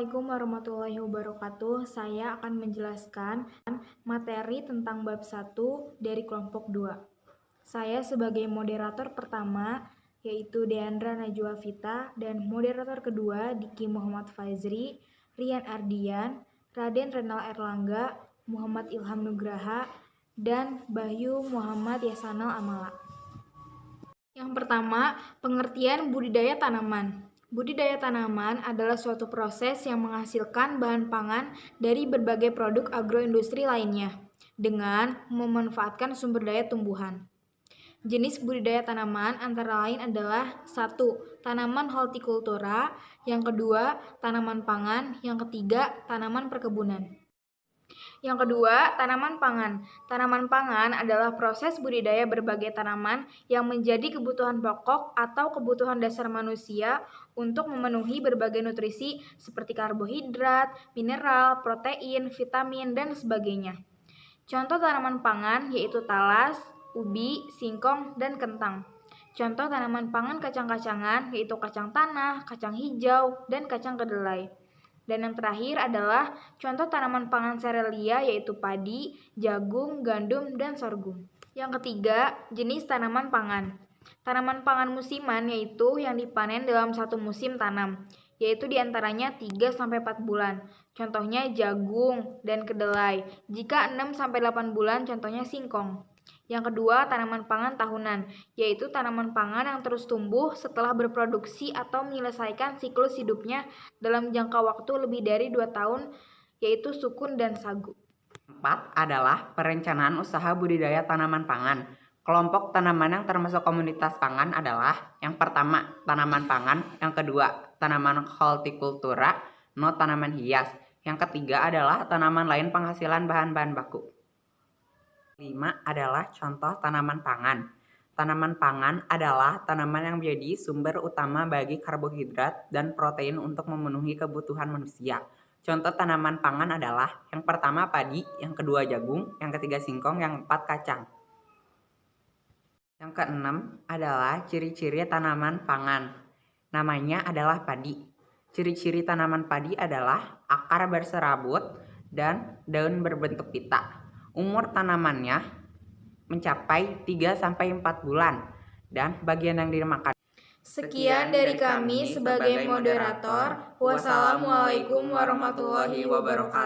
Assalamualaikum warahmatullahi wabarakatuh. Saya akan menjelaskan materi tentang bab 1 dari kelompok 2. Saya sebagai moderator pertama yaitu Deandra Najwa Vita dan moderator kedua Diki Muhammad Fazri, Rian Ardian, Raden Renal Erlangga, Muhammad Ilham Nugraha, dan Bahyu Muhammad Yasanal Amala. Yang pertama, pengertian budidaya tanaman. Budidaya tanaman adalah suatu proses yang menghasilkan bahan pangan dari berbagai produk agroindustri lainnya dengan memanfaatkan sumber daya tumbuhan. Jenis budidaya tanaman antara lain adalah 1. Tanaman hortikultura, yang kedua, tanaman pangan, yang ketiga, tanaman perkebunan. Yang kedua, tanaman pangan. Tanaman pangan adalah proses budidaya berbagai tanaman yang menjadi kebutuhan pokok atau kebutuhan dasar manusia untuk memenuhi berbagai nutrisi seperti karbohidrat, mineral, protein, vitamin, dan sebagainya. Contoh tanaman pangan yaitu talas, ubi, singkong, dan kentang. Contoh tanaman pangan kacang-kacangan yaitu kacang tanah, kacang hijau, dan kacang kedelai. Dan yang terakhir adalah contoh tanaman pangan serealia yaitu padi, jagung, gandum, dan sorghum. Yang ketiga, jenis tanaman pangan. Tanaman pangan musiman yaitu yang dipanen dalam satu musim tanam, yaitu diantaranya 3-4 bulan. Contohnya jagung dan kedelai. Jika 6-8 bulan, contohnya singkong. Yang kedua, tanaman pangan tahunan, yaitu tanaman pangan yang terus tumbuh setelah berproduksi atau menyelesaikan siklus hidupnya dalam jangka waktu lebih dari 2 tahun, yaitu sukun dan sagu. 4 adalah perencanaan usaha budidaya tanaman pangan. Kelompok tanaman yang termasuk komunitas pangan adalah yang pertama, tanaman pangan, yang kedua, tanaman hortikultura, tanaman hias, yang ketiga adalah tanaman lain penghasilan bahan-bahan baku. 5 adalah contoh tanaman pangan. Tanaman pangan adalah tanaman yang menjadi sumber utama bagi karbohidrat dan protein untuk memenuhi kebutuhan manusia. Contoh tanaman pangan adalah yang pertama padi, yang kedua jagung, yang ketiga singkong, yang keempat kacang. Yang keenam adalah ciri-ciri tanaman pangan. Namanya adalah padi. Ciri-ciri tanaman padi adalah akar berserabut dan daun berbentuk pita. Umur tanamannya mencapai 3-4 bulan dan bagian yang dimakan. Sekian dari kami sebagai moderator. Wassalamualaikum warahmatullahi wabarakatuh.